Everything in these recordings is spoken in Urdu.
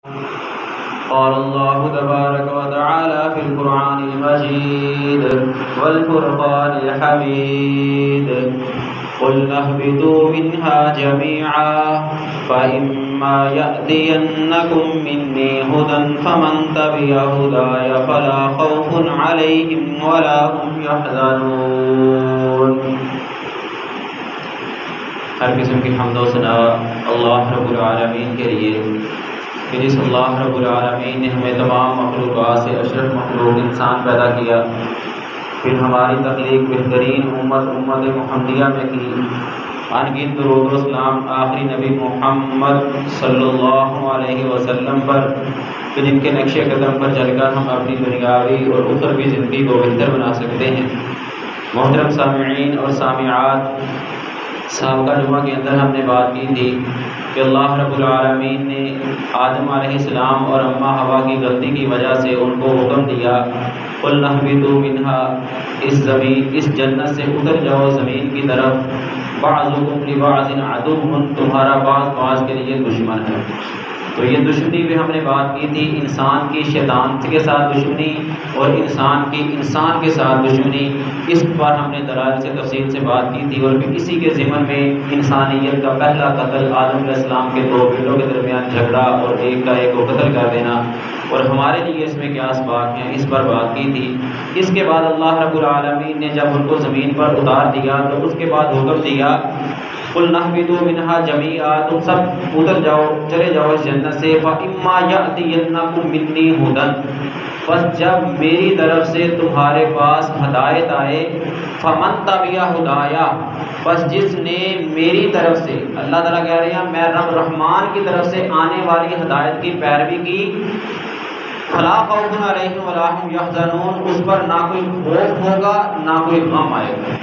قال الله تبارك وتعالى في القرآن المجيد والفرقان الحميد قل اهبطوا منها جميعا فإما يأتينكم مني هدى فمن تبع هداي فلا خوف عليهم ولا هم يحزنون۔ ہر قسم کی حمد و ثنا اللہ رب العالمین کے لیے کہ جس اللہ رب العالمین نے ہمیں تمام مخلوقات سے اشرف مخلوق انسان پیدا کیا، پھر ہماری تخلیق بہترین امت محمدیہ میں کی۔ ان گنت درود و سلام آخری نبی محمد صلی اللہ علیہ وسلم پر کہ جن کے نقش قدم پر چل کر ہم اپنی دنیاوی اور اخروی زندگی کو بہتر بنا سکتے ہیں۔ محترم سامعین اور سامعات، سابقہ جمعہ کے اندر ہم نے بات کی تھی کہ اللہ رب العالمین نے آدم علیہ السلام اور اماں حوا کی غلطی کی وجہ سے ان کو حکم دیا، قُلْ اهْبِطُوا مِنْهَا، اس جنت سے اتر جاؤ زمین کی طرف، بَعْضُكُمْ لِبَعْضٍ عَدُوٌّ، تمہارا بعض کے لیے دشمن ہے۔ تو یہ دشمنی بھی ہم نے بات کی تھی، انسان کی شیطان کے ساتھ دشمنی اور انسان کے ساتھ دشمنی، اس پر ہم نے دلائل سے تفصیل سے بات کی تھی۔ اور پھر اسی کے ضمن میں انسانیت کا پہلا قتل، آدم علیہ السلام کے دو بیٹوں کے درمیان جھگڑا اور ایک کا ایک کو قتل کر دینا، اور ہمارے لیے اس میں کیا اسباق ہیں، اس پر بات کی تھی۔ اس کے بعد اللہ رب العالمین نے جب ان کو زمین پر اتار دیا تو اس کے بعد حکم دیا، قُلْ اهْبِطُوا مِنْهَا جَمِيعًا، تم سب اتر جاؤ، چلے جاؤ اس جنت سے، فَإِمَّا يَأْتِيَنَّكُم مِّنِّي هُدًى، بس جب میری طرف سے تمہارے پاس ہدایت آئے، فَمَن تَبِعَ هُدَايَ، بس جس نے میری طرف سے، اللہ تعالیٰ کہہ رہے ہیں میں رب رحمان کی طرف سے آنے والی ہدایت کی پیروی کی، فَلَا خَوْفٌ عَلَيْهِمْ وَلَا هُمْ يَحْزَنُونَ، اس پر نہ کوئی خوف ہوگا نہ کوئی غم آئے گا۔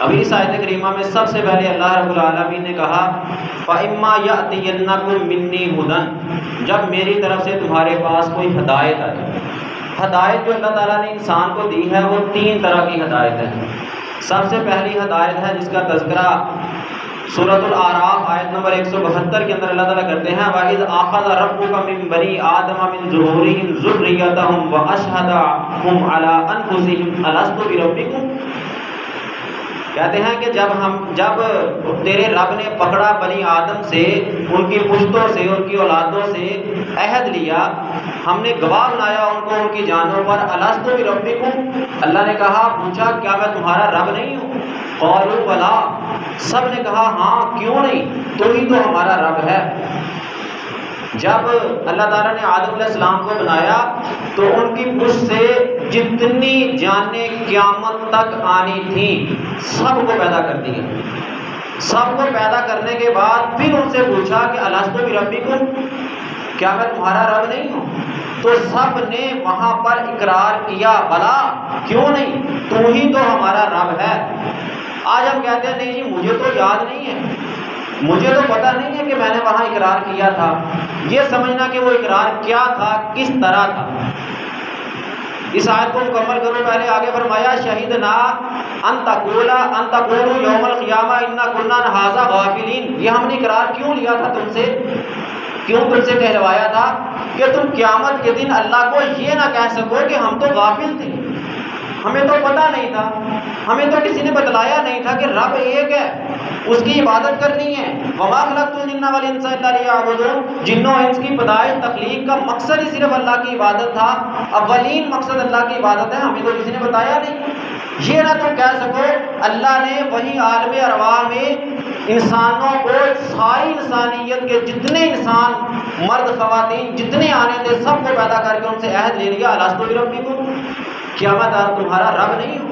ابھی اس آیت کریمہ میں سب سے پہلے اللہ رب العالمین نے کہا فَإِمَّا يَأْتِيَنَّكُم مِّنِّي هُدًى، جب میری طرف سے تمہارے پاس کوئی ہدایت آئے۔ ہدایت جو اللہ تعالیٰ نے انسان کو دی ہے وہ تین طرح کی ہدایت ہے۔ سب سے پہلی ہدایت ہے جس کا تذکرہ سورۃ الاعراف آیت نمبر 172 کے اندر اللہ تعالیٰ کرتے ہیں، وَإِذْ أَخَذَ رَبُّكَ مِن بَنِي آدَمَ مِن ظُهُورِهِمْ ذُرِّيَّتَهُمْ وَأَشْهَدَهُمْ عَلَىٰ أَنفُسِهِمْ أَلَسْتُ بِرَبِّكُمْ، کہتے ہیں کہ جب تیرے رب نے پکڑا بنی آدم سے، ان کی پشتوں سے، ان کی اولادوں سے عہد لیا، ہم نے گواہ بنایا ان کو ان کی جانوں پر، الست بربکم، اللہ نے کہا پوچھا کیا میں تمہارا رب نہیں ہوں؟ قالوا بلا، سب نے کہا ہاں کیوں نہیں، تو ہی تو ہمارا رب ہے۔ جب اللہ تعالیٰ نے آدم علیہ السلام کو بنایا تو ان کی پشت سے جتنی جانیں قیامت تک آنی تھیں سب کو پیدا کر دیا۔ سب کو پیدا کرنے کے بعد پھر ان سے پوچھا کہ الست بربکم، کیا میں تمہارا رب نہیں ہوں؟ تو سب نے وہاں پر اقرار کیا بلا، کیوں نہیں، تو ہی تو ہمارا رب ہے۔ آج ہم کہتے ہیں نہیں جی مجھے تو یاد نہیں ہے، مجھے تو پتہ نہیں ہے کہ میں نے وہاں اقرار کیا تھا۔ یہ سمجھنا کہ وہ اقرار کیا تھا، کس طرح تھا۔ اس آیت کو مکمل کرو، پہلے آگے فرمایا شہیدنا ان تقولوا یوم القیامہ انا کنا عن ھذا غافلین، یہ ہم نے اقرار کیوں لیا تھا تم سے، کیوں تم سے کہلوایا تھا کہ تم قیامت کے دن اللہ کو یہ نہ کہہ سکو کہ ہم تو غافل تھے، ہمیں تو پتہ نہیں تھا، ہمیں تو کسی نے بتلایا نہیں تھا کہ رب ایک ہے، اس کی عبادت کرنی ہے۔ وما خلقت الجن والانس الا لیعبدون، جنوں انس کی پیدائش تخلیق کا مقصد ہی صرف اللہ کی عبادت تھا، اولین مقصد اللہ کی عبادت ہے، ہمیں تو کسی نے بتایا نہیں۔ یہ نہ تم کہہ سکو اللہ نے وہی عالم ارواح میں انسانوں کو، ساری انسانیت کے جتنے انسان مرد خواتین جتنے آنے تھے سب کو پیدا کر کے ان سے عہد لے لیا، الست بربکم، کیا میں تمہارا رب نہیں ہوں؟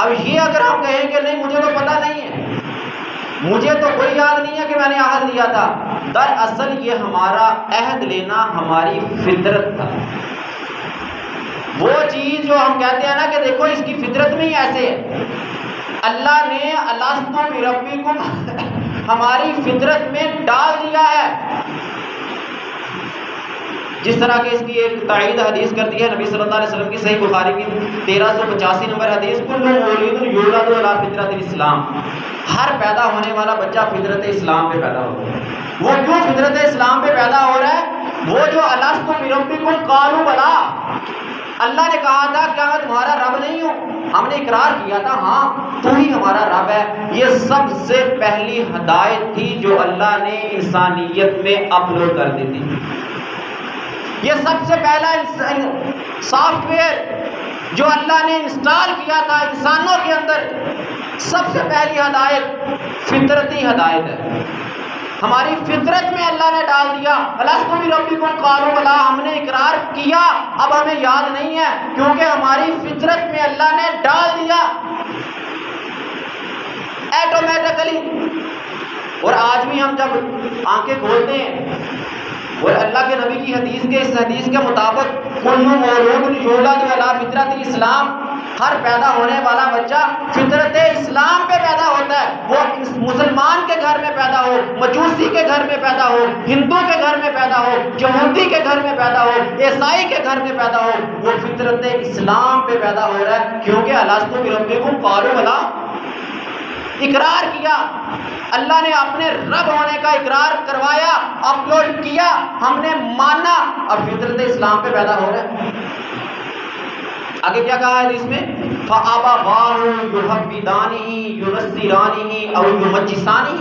اب یہ اگر ہم کہیں کہ نہیں مجھے تو پتہ نہیں ہے، مجھے تو کوئی یاد نہیں ہے کہ میں نے عہد لیا تھا، دراصل یہ ہمارا عہد لینا ہماری فطرت تھا۔ وہ چیز جو ہم کہتے ہیں نا کہ دیکھو اس کی فطرت میں ہی ایسے ہے، اللہ نے الست بربکم ہماری فطرت میں ڈال دیا ہے۔ جس طرح کہ اس کی ایک تائید حدیث کرتی ہے نبی صلی اللہ علیہ وسلم کی صحیح بخاری کی 1385 نمبر حدیث، کل مولود یولد علی فطرت الاسلام، ہر پیدا ہونے والا بچہ فطرت اسلام پہ پیدا ہوتا ہے۔ وہ کیوں فطرت اسلام پہ پیدا ہو رہا ہے؟ الست بربکم قالوا بلی، اللہ نے کہا تھا کیا میں تمہارا رب نہیں ہوں؟ ہم نے اقرار کیا تھا ہاں تو ہی ہمارا رب ہے۔ یہ سب سے پہلی ہدایت تھی جو اللہ نے انسانیت میں اپلوڈ کر دی تھی۔ یہ سب سے پہلا سافٹ ویئر جو اللہ نے انسٹال کیا تھا انسانوں کے اندر، سب سے پہلی ہدایت فطرتی ہدایت ہے۔ ہماری فطرت میں اللہ نے ڈال دیا الست بربکم قالوا بلی، ہم نے اقرار کیا، اب ہمیں یاد نہیں ہے کیونکہ ہماری فطرت میں اللہ نے ڈال دیا ایٹومیٹکلی۔ اور آج بھی ہم جب آنکھیں کھولتے ہیں اور اللہ کے نبی کی حدیث کے اس حدیث کے مطابق کل مولود یولد علی فطرت الاسلام، ہر پیدا ہونے والا بچہ فطرت اسلام پہ پیدا ہوتا ہے، وہ مسلمان کے گھر میں پیدا ہو، مجوسی کے گھر میں پیدا ہو، ہندو کے گھر میں پیدا ہو، یہودی کے گھر میں پیدا ہو، عیسائی کے گھر میں پیدا ہو، وہ فطرت اسلام پہ پیدا ہو رہا ہے، کیونکہ الست بربکم قالوا بلی، اقرار کیا، اللہ نے اپنے رب ہونے کا اقرار کروایا، اپلوڈ کیا، ہم نے مانا، اب فطرت اسلام پہ پیدا ہو رہا ہے۔ آگے کیا کہا ہے اس میں؟ فَأَبَوَاهُ يُحَوِّدَانِهِ يُنَصِّرَانِهِ أَوْ يُمَجِّسَانِهِ،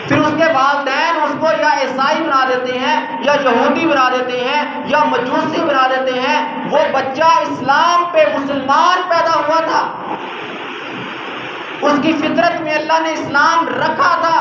پھر اس کے والدین اس کو یا عیسائی بنا دیتے ہیں یا یہودی بنا دیتے ہیں یا مجوسی بنا دیتے ہیں۔ وہ بچہ اسلام پہ مسلمان پیدا ہوا تھا، اس کی فطرت میں اللہ نے اسلام رکھا تھا،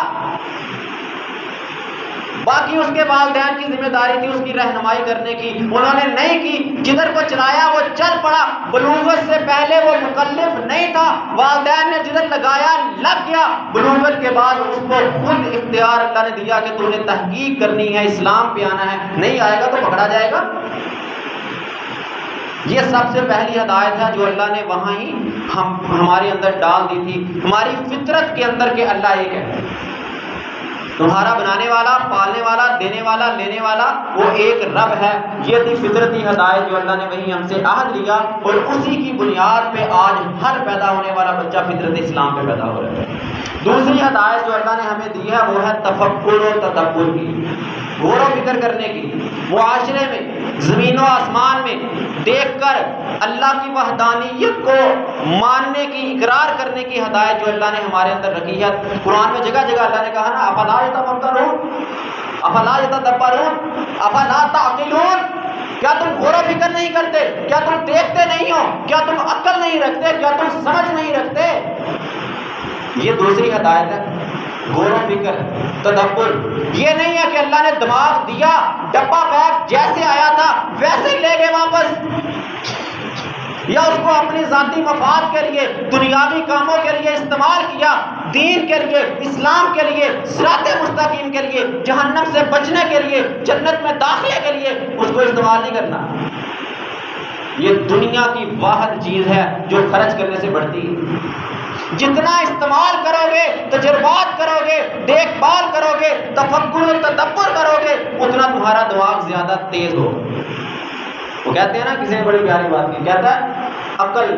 باقی اس کے والدین کی ذمہ داری تھی اس کی رہنمائی کرنے کی، انہوں نے نہیں کی، جدھر کو چلایا وہ چل پڑا، بلوغت سے پہلے وہ مکلف نہیں تھا، والدین نے جدھر لگایا لگ گیا، بلوغت کے بعد اس کو خود اختیار اللہ نے دیا کہ تو نے تحقیق کرنی ہے، اسلام پہ آنا ہے، نہیں آئے گا تو پکڑا جائے گا۔ یہ سب سے پہلی ہدایت ہے جو اللہ نے وہاں ہی ہمارے اندر ڈال دی تھی، ہماری فطرت کے اندر کہ اللہ ایک ہے، تمہارا بنانے والا، پالنے والا، دینے والا، لینے والا وہ ایک رب ہے۔ یہ تھی فطرتی ہدایت جو اللہ نے وہی ہم سے عہد لیا، اور اسی کی بنیاد پہ آج ہر پیدا ہونے والا بچہ فطرت اسلام پہ پیدا ہو رہا ہے۔ دوسری ہدایت جو اللہ نے ہمیں دی ہے وہ ہے تفکر و تدبر کی، غور و فکر کرنے کی، معاشرے میں، زمین و آسمان میں دیکھ کر اللہ کی وحدانیت کو ماننے کی، اقرار کرنے کی ہدایت جو اللہ نے ہمارے اندر رکھی ہے۔ قرآن میں جگہ جگہ اللہ نے کہا نا افلا یتفکرون افلا یتدبرون افلا تعقلون، کیا تم غور و فکر نہیں کرتے؟ کیا تم دیکھتے نہیں ہو؟ کیا تم عقل نہیں رکھتے؟ کیا تم سمجھ نہیں رکھتے؟ یہ دوسری ہدایت ہے، غور و فکر، تدبر۔ یہ نہیں ہے کہ اللہ نے دماغ دیا، ڈبہ پیک جیسے آیا تھا ویسے ہی لے گئے واپس، یا اس کو اپنی ذاتی مفاد کے لیے، دنیاوی کاموں کے لیے استعمال کیا، دین کے لیے، اسلام کے لیے، صراط مستقیم کے لیے، جہنم سے بچنے کے لیے، جنت میں داخلے کے لیے اس کو استعمال نہیں کرنا۔ یہ دنیا کی واحد چیز ہے جو خرچ کرنے سے بڑھتی ہے۔ جتنا استعمال کرو گے، تجربات کرو گے، دیکھ بھال کرو گے، تفکر و تدبر کرو گے، اتنا تمہارا دماغ زیادہ تیز ہوگا۔ وہ کہتے ہیں نا، کسی نے بڑی پیاری بات کی، کہتا ہے عقل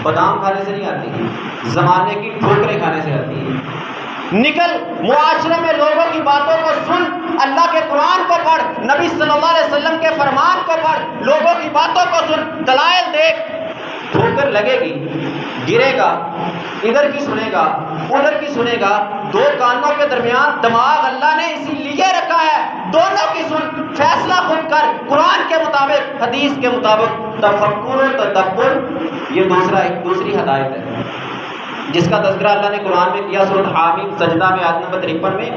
بادام کھانے سے نہیں آتی، زمانے کی ٹھوکریں کھانے سے آتی ہے۔ نکل معاشرے میں لوگوں کی باتوں کو سن، اللہ کے قرآن کو پڑھ، نبی صلی اللہ علیہ وسلم کے فرمان کو پڑھ، لوگوں کی باتوں کو سن، دلائل دیکھ، ٹھوکر لگے گی، گرے گا، ادھر کی سنے گا، ادھر کی سنے گا، دو کانوں کے درمیان دماغ اللہ نے اسی لیے رکھا ہے، دونوں کی سن، فیصلہ خود کر، قرآن کے مطابق، حدیث کے مطابق۔ تفکر و تدبر یہ دوسری ہدایت ہے جس کا تذکرہ اللہ نے قرآن میں کیا، سورۃ حامیم سجدہ میں آیت نمبر 53 میں،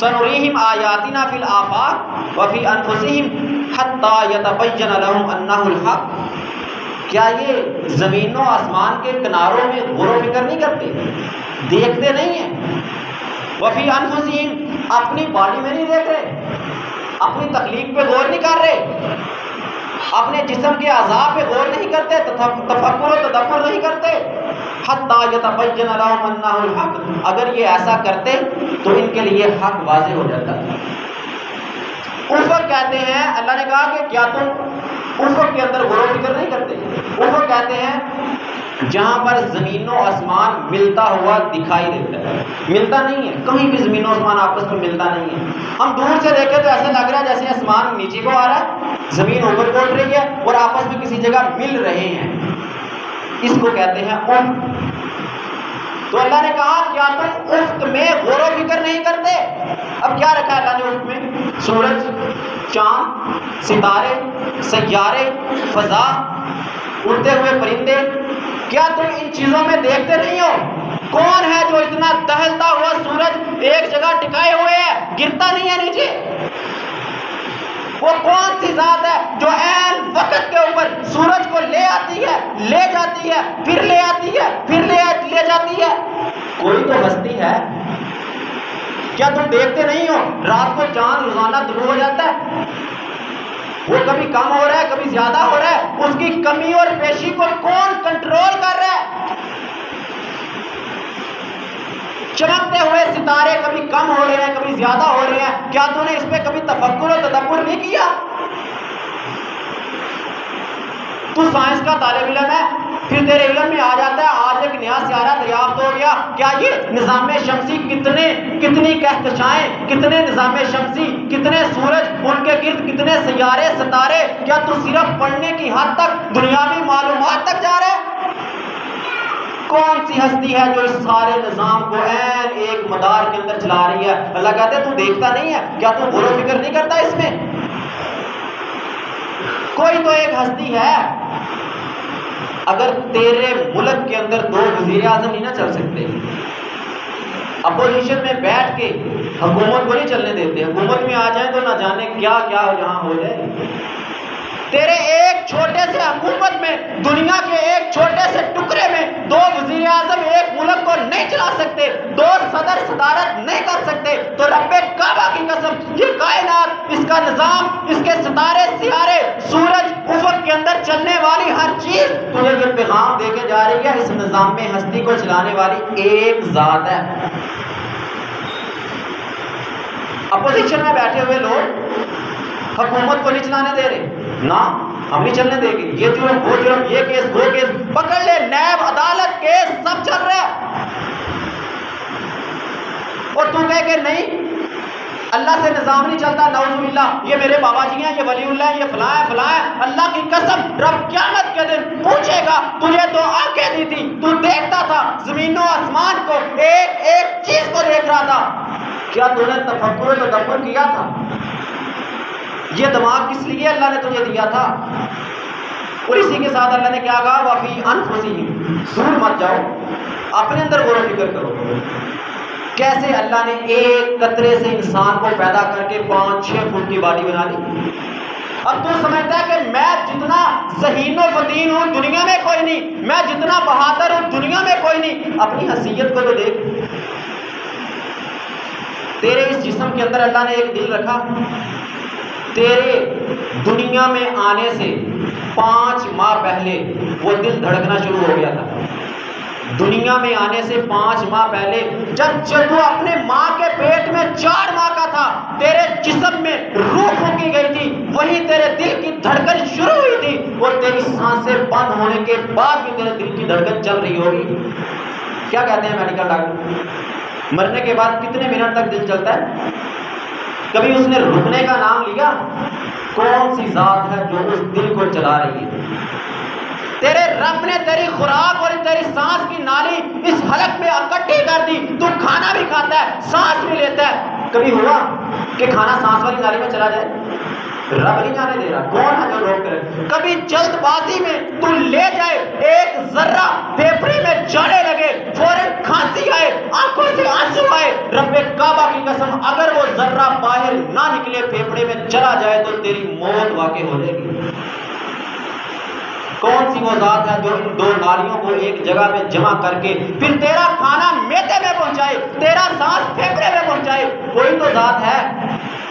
سنریہم آیاتنا فی الآفاق وفی انفسہم حتی یتبین لہم انہ الحق۔ کیا یہ زمین و آسمان کے کناروں میں غور و فکر نہیں کرتے؟ دیکھتے نہیں ہیں؟ وفی انفسہم، اپنی باڈی میں نہیں دیکھ رہے، اپنی تخلیق پہ غور نہیں کر رہے، اپنے جسم کے اعضاء پہ غور نہیں کرتے، تفکر و تدبر نہیں کرتے۔ حتی یتبین لہم انہ الحق، اگر یہ ایسا کرتے تو ان کے لیے حق واضح ہو جاتا۔ افق کہتے ہیں، اللہ نے کہا کہ کیا تم افق کے اندر غور و فکر نہیں کرتے؟ افق کہتے ہیں جہاں پر زمین و آسمان ملتا ہوا دکھائی دیتا ہے، ملتا نہیں ہے، کہیں بھی زمین و آسمان آپس میں ملتا نہیں ہے۔ ہم دور سے دیکھیں تو ایسا لگ رہا ہے جیسے آسمان نیچے کو آ رہا ہے، زمین اوپر کو اٹھ رہی ہے اور آپس میں کسی جگہ مل رہے ہیں، اس کو کہتے ہیں افق۔ تو اللہ نے کہا کیا تم افق میں غور و فکر نہیں کرتے؟ اب کیا رکھا ہے اللہ نے افق میں؟ سورج، چاند، ستارے، سیارے، فضا، اڑتے ہوئے پرندے، کیا تم ان چیزوں میں دیکھتے نہیں ہو؟ کون ہے جو اتنا دہلتا ہوا سورج ایک جگہ ٹکائے ہوئے ہے، گرتا نہیں ہے نیچے؟ وہ کون سی ذات ہے جو عین وقت کے اوپر سورج کو لے آتی ہے، لے جاتی ہے، پھر لے آتی ہے، پھر لے جاتی ہے؟ کوئی تو ہستی ہے۔ کیا تم دیکھتے نہیں ہو رات کو چاند روزانہ طلوع ہو جاتا ہے، وہ کبھی کم ہو رہا ہے کبھی زیادہ ہو رہا ہے، اس کی کمی اور پیشی کو کون کنٹرول کر رہا ہے؟ چمکتے ہوئے ستارے کبھی کم ہو رہے ہیں کبھی زیادہ ہو رہے ہیں، کیا تو نے اس پہ کبھی تفکر و تدبر نہیں کیا؟ تو سائنس کا طالب علم ہے، پھر تیرے علم میں آ جاتا ہے آج ایک نیا سیارہ دریافت ہو گیا، کیا یہ نظام شمسی کتنی کہکشائیں، کتنے نظام شمسی، کتنے سورج، ان کے گرد کتنے سیارے ستارے، کیا تو صرف پڑھنے کی حد تک دنیاوی معلومات تک جا رہے؟ کون سی ہستی ہے جو اس سارے نظام کو عین ایک مدار کے اندر چلا رہی ہے؟ اللہ کہتے ہیں تو دیکھتا نہیں ہے، کیا تو غور و فکر نہیں کرتا اس میں؟ کوئی تو ایک ہستی ہے۔ اگر تیرے ملک کے اندر 2 وزیر اعظم نہیں نہ چل سکتے، اپوزیشن میں بیٹھ کے حکومت کو نہیں چلنے دیتے، حکومت میں آ جائیں تو نہ جانے کیا کیا جہاں ہو جائے، تیرے ایک چھوٹے سے حکومت میں، دنیا کے ایک چھوٹے سے ٹکڑے میں 2 وزیر اعظم ایک ملک کو نہیں چلا سکتے، 2 صدر صدارت نہیں کر سکتے، تو رب کعبہ کی قسم یہ کائنات، اس کا نظام، اس کے ستارے سیارے، سورج، افق کے اندر چلنے والی ہر چیز تجھے یہ پیغام دے کے جا رہی ہے، اس نظام میں ہستی کو چلانے والی ایک ذات ہے۔ اپوزیشن میں بیٹھے ہوئے لوگ حکومت کو نہیں چلانے دے رہے، نہ ہم نہیں چلنے دیں گے، یہ جرم وہ جرم، یہ کیس وہ کیس، پکڑ لے، نیب، عدالت، کیس سب چل رہا ہے، اور تو کہے کہ نہیں اللہ سے نظام نہیں چلتا، نعوذ باللہ، یہ میرے بابا جی ہیں، یہ ولی اللہ ہیں، یہ فلاں ہے فلاں ہے۔ اللہ کی قسم رب قیامت کے دن پوچھے گا تجھے تو آنکھیں دی تھی، تو دیکھتا تھا زمین و آسمان کو، ایک ایک چیز کو دیکھ رہا تھا، کیا تو نے تفکر و تدبر کیا تھا؟ یہ دماغ کس لیے اللہ نے تجھے دیا تھا؟ اور اسی کے ساتھ اللہ نے کیا کہا، وَفِي أَنفُسِهِمْ، دور مت جاؤ، اپنے اندر غور و فکر کرو، کیسے اللہ نے ایک قطرے سے انسان کو پیدا کر کے 5-6 فٹ کی باڈی بنا لی۔ اب تو سمجھتا ہے کہ میں جتنا ذہین و فطین ہوں دنیا میں کوئی نہیں، میں جتنا بہادر ہوں دنیا میں کوئی نہیں، اپنی حیثیت کو تو دیکھ، تیرے اس جسم کے اندر اللہ نے ایک دل رکھا، تیرے دنیا میں آنے سے 5 ماہ پہلے وہ دل دھڑکنا شروع ہو گیا تھا۔ دنیا میں آنے سے 5 ماہ پہلے جب تو اپنے ماں کے پیٹ میں 4 ماہ کا تھا، تیرے جسم میں روح پھونکی گئی تھی، وہی تیرے دل کی دھڑکن شروع ہوئی تھی، اور تیری سانسیں بند ہونے کے بعد بھی تیرے دل کی دھڑکن چل رہی ہوگی۔ کیا کہتے ہیں میڈیکل ڈاکٹر؟ مرنے کے بعد کتنے منٹ تک دل چلتا ہے؟ کبھی اس نے رکنے کا نام لیا؟ کون سی ذات ہے جو اس دل کو چلا رہی ہے؟ تیرے رب نے تیری خوراک اور تیری سانس کی نالی اس حلق میں اکٹھی کر دی، تو کھانا بھی کھاتا ہے، سانس بھی لیتا ہے، کبھی ہوا کہ کھانا سانس والی نالی میں چلا جائے؟ رب نہیں جانے دے رہا، کون ہے جو روک کرے؟ کبھی جلد بازی میں تو لے جائے، ایک ذرہ پھیپھڑی میں جانے لگے، فوراً کھانسی آئے، آنکھوں سے آنسو آئے، رب کعبہ کی قسم اگر وہ ذرہ باہر نہ نکلے پھیپھڑے میں چلا جائے تو تیری موت واقع ہو جائے گی۔ کون سی وہ ذات ہے جو ان 2 نالیوں کو ایک جگہ میں جمع کر کے پھر تیرا کھانا میدے میں پہنچائے، تیرا سانس پھیپھڑے میں پہنچائے؟ کوئی تو ذات ہے۔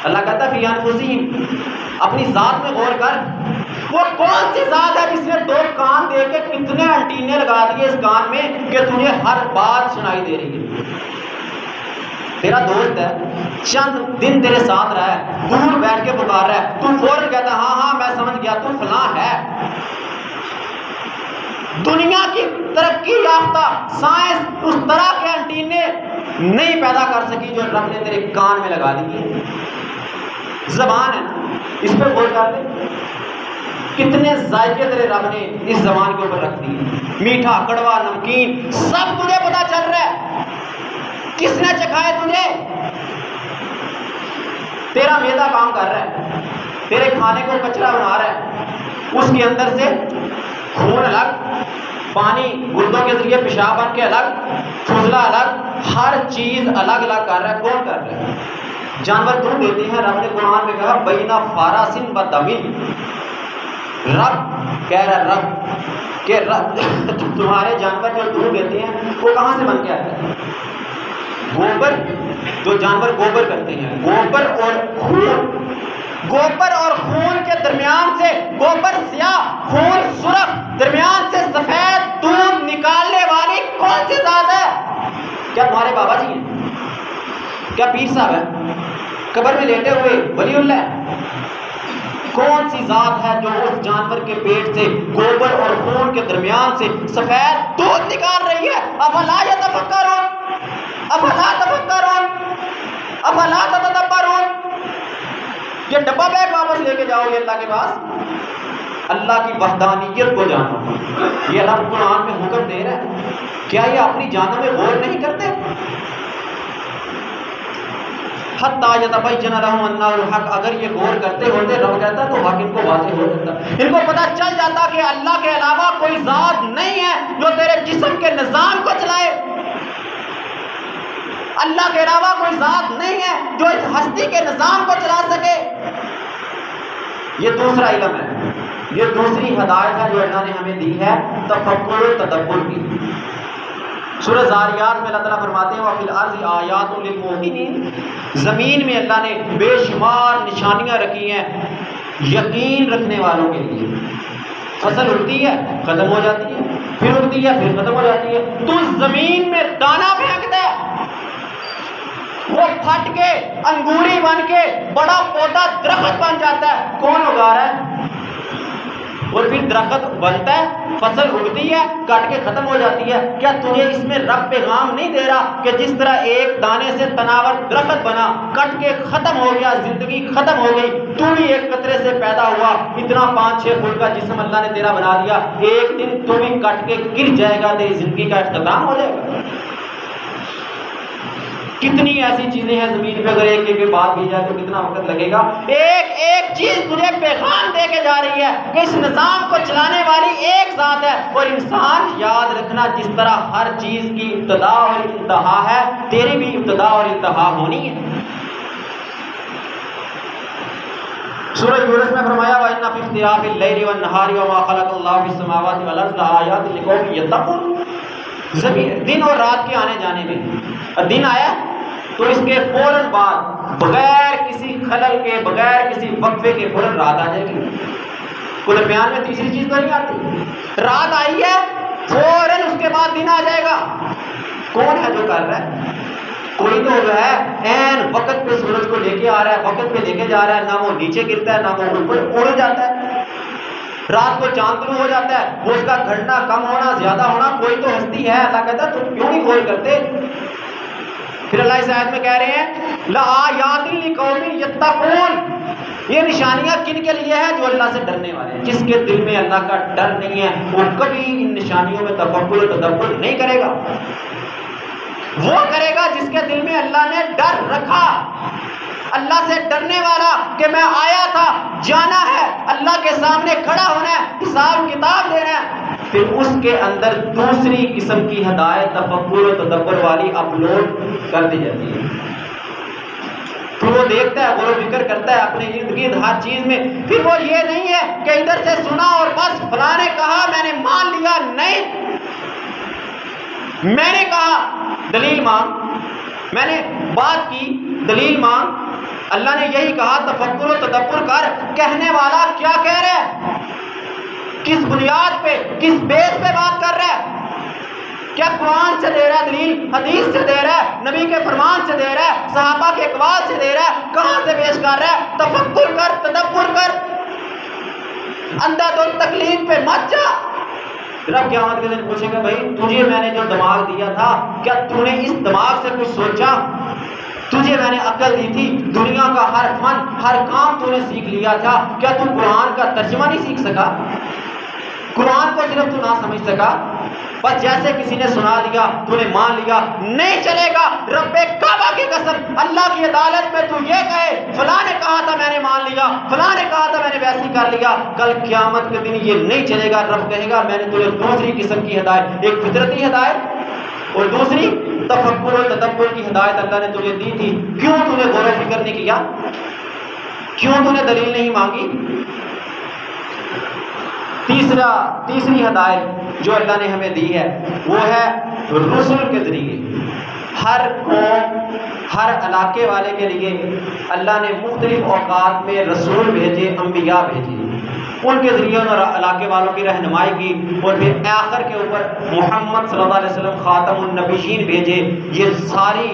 اللہ کہتا ہے فی انفسہم، اپنی ذات میں غور کر، وہ کون سی ذات ہے جس نے 2 کان دے کے کتنے انٹینے لگا دیے اس کان میں کہ تجھے ہر بات سنائی دے رہی ہے؟ تیرا دوست ہے، چند دن تیرے ساتھ رہا ہے، دور بیٹھ کے پکار رہا ہے، تو فوراً کہتا ہے ہاں ہاں میں سمجھ گیا تو فلاں ہے۔ دنیا کی ترقی یافتہ سائنس اس طرح کے انٹینے نہیں پیدا کر سکی جو رب نے تیرے کان میں لگا دی. زبان ہے نا، اس پہ غور کر لے، کتنے ذائقے تیرے رب نے اس زبان کے اوپر رکھ دیے، میٹھا، کڑوا، نمکین، سب تجھے پتا چل رہا ہے. کس نے چکھائے تجھے؟ تیرا معدہ کام کر رہا ہے، تیرے کھانے کو کچرا بنا رہا ہے، اس کے اندر سے خون الگ، پانی گردوں کے ذریعے پیشاب بن کے الگ، فضلہ الگ، ہر چیز الگ الگ کر رہا ہے. کون کر رہا ہے؟ جانور دودھ دیتے ہیں. رب نے قرآن میں کہا بینا فاراسن و دمن. رب کہہ رہا رب کہ رب تمہارے جانور جو دودھ دیتے ہیں وہ کہاں سے بن کے آتا ہے؟ گوبر، جو جانور گوبر کرتے ہیں، گوبر اور خون کے درمیان سے، گوبر سیاہ، خون سرخ، درمیان سے سفید دودھ نکالنے والی کون سی ذات ہے؟ کیا تمہارے بابا جی ہیں؟ کیا پیر صاحب ہے قبر میں لیٹے ہوئے ولی اللہ ہے؟ کون سی ذات ہے جو اس جانور کے پیٹ سے گوبر اور خون کے درمیان سے سفید دودھ نکال رہی ہے؟ افلا یتفکرون، افلا تفکرون، افلا تتدبرون. یہ ڈبہ بیگ واپس لے کے جاؤ گے اللہ کے پاس. اللہ کی وحدانیت کو جانو. یہ رب قرآن میں حکم دے رہا ہے. کیا یہ اپنی جانوں میں غور نہیں کرتے؟ حتیٰ یتبین لہم انہ الحق. اگر یہ غور کرتے ہوتے رب کہتا تو حق ان کو واضح ہو جاتا، ان کو پتہ چل جاتا کہ اللہ کے علاوہ کوئی ذات نہیں ہے جو تیرے جسم کے نظام کو چلائے. اللہ کے علاوہ کوئی ذات نہیں ہے جو اس ہستی کے نظام کو چلا سکے. یہ دوسرا علم ہے، یہ دوسری ہدایت ہے جو اللہ نے ہمیں دی ہے، تفکر و تدبر کی. سورہ زاریات میں اللہ تعالیٰ فرماتے ہیں وَفِي الْأَرْضِ آیَاتٌ لِلْمُوقِنِينَ. زمین میں اللہ نے بے شمار نشانیاں رکھی ہیں یقین رکھنے والوں کے لیے. فصل اگتی ہے ختم ہو جاتی ہے، پھر اگتی ہے پھر ختم ہو جاتی ہے. تو زمین میں دانہ پھینکتا ہے، وہ پھٹ کے انگوری بن کے بڑا پودا درخت بن جاتا ہے. کون اگا رہا ہے؟ اور پھر درخت بنتا ہے، فصل اگتی ہے، کٹ کے ختم ہو جاتی ہے. کیا تجھے اس میں رب پیغام نہیں دے رہا کہ جس طرح ایک دانے سے تناور درخت بنا، کٹ کے ختم ہو گیا، زندگی ختم ہو گئی، تو بھی ایک قطرے سے پیدا ہوا، اتنا 5-6 فٹ کا جسم اللہ نے تیرا بنا دیا، ایک دن تو بھی کٹ کے گر جائے گا، تیری زندگی کا اختتام ہو جائے گا. کتنی ایسی چیزیں ہیں زمین پہ، اگر ایک ایک بات کی جائے تو کتنا وقت لگے گا. ایک ایک چیز تجھے پیغام دے کے جا رہی ہے کہ اس نظام کو چلانے والی ایک ذات ہے. اور انسان یاد رکھنا، جس طرح ہر چیز کی ابتدا اور انتہا ہے، تیری بھی ابتدا اور انتہا ہونی ہے. سورہ یونس میں فرمایا وَإِنَّ فِي اخْتِلَافِ اللَّيْلِ وَالنَّهَارِ وَمَا خَلَقَ اللَّهُ فِي السَّمَاوَاتِ وَالْأَرْضِ لَآيَاتٍ لِقَوْمٍ يَتَّقُونَ. زمین دن اور رات کے آنے جانے میں، دن آیا تو اس کے فوراً بعد بغیر کسی خلل کے، بغیر کسی وقفے کے فوراً رات آ جائے گی. کوئی درمیان میں تیسری چیز تو نہیں آتی. رات آئی ہے فوراً اس کے بعد دن آ جائے گا. کون ہے جو کر رہا ہے؟ کوئی تو جو ہے عین وقت پہ سورج کو لے کے آ رہا ہے، وقت پہ لے کے جا رہا ہے، نہ وہ نیچے گرتا ہے نہ وہ اوپر اڑ جاتا ہے. رات کو چاند طلوع ہو جاتا ہے، وہ اس کا گھٹنا کم ہونا زیادہ ہونا کوئی تو ہستی ہے. اللہ کہتا ہے تم کیوں نہیں غور کرتے؟ پھر اللہ اس آیت میں کہہ رہے ہیں لآیات لقوم یتقون. یہ نشانیاں کن کے لیے ہیں؟ جو اللہ سے ڈرنے والے ہیں. جس کے دل میں اللہ کا ڈر نہیں ہے وہ کبھی ان نشانیوں میں تفکر و تدبر نہیں کرے گا. وہ کرے گا جس کے دل میں اللہ نے ڈر رکھا، اللہ سے ڈرنے والا کہ میں آیا تھا، جانا ہے، اللہ کے سامنے کھڑا ہونا ہے، حساب کتاب دینا ہے. پھر اس کے اندر دوسری قسم کی ہدایت تفکر و تدبر والی اپلوڈ کر دی جاتی ہے. پھر وہ دیکھتا ہے، غور و فکر کرتا ہے اپنے ارد گرد ہر چیز میں. پھر وہ یہ نہیں ہے کہ ادھر سے سنا اور بس فلاں نے کہا میں نے مان لیا. نہیں، میں نے کہا دلیل مانگ، میں نے بات کی دلیل مانگ. اللہ نے یہی کہا تفکر و تدبر کر. کہنے والا کیا کہہ رہا ہے، کس بنیاد پہ، کس بیس پہ بات کر رہا ہے؟ کیا قرآن سے دے رہا ہے دلیل، حدیث سے دے رہا ہے، نبی کے فرمان سے دے رہا ہے، صحابہ کے اقوال سے دے رہا ہے؟ کہاں سے پیش کر رہا ہے؟ تفکر کر، تدبر کر. اندھا دھند تکلیف پہ مت جا. رب قیامت کے دن پوچھے گا بھائی تجھے میں نے جو دماغ دیا تھا کیا تو نے اس دماغ سے کچھ سوچا؟ تجھے میں نے عقل دی تھی، دنیا کا ہر فن ہر کام تو نے سیکھ لیا تھا، کیا تو قرآن کا ترجمہ نہیں سیکھ سکا؟ قرآن کو صرف تو نہ سمجھ سکا، بس جیسے کسی نے سنا دیا تو نے مان لیا؟ نہیں چلے گا۔ رب کعبہ کی قسم، اللہ کی عدالت میں تو یہ کہے فلاں نے کہا تھا میں نے مان لیا، فلاں نے کہا تھا میں نے ویسے ہی کر لیا، کل قیامت کے دن یہ نہیں چلے گا۔ رب کہے گا میں نے تجھے دوسری قسم کی ہدایت، ایک فطرتی ہدایت اور دوسری تفکر و تدبر کی ہدایت اللہ نے تجھے دی تھی، کیوں تو نے غور و فکر نہیں کیا؟ کیوں تو نے دلیل نہیں مانگی؟ تیسری ہدایت جو اللہ نے ہمیں دی ہے وہ ہے رسل کے ذریعے۔ ہر قوم، ہر علاقے والے کے لیے اللہ نے مختلف اوقات میں رسول بھیجے، انبیاء بھیجے، ان کے ذریعے اور علاقے والوں کی رہنمائی کی، اور پھر آخر کے اوپر محمد صلی اللہ علیہ وسلم خاتم النبیین بھیجے۔ یہ ساری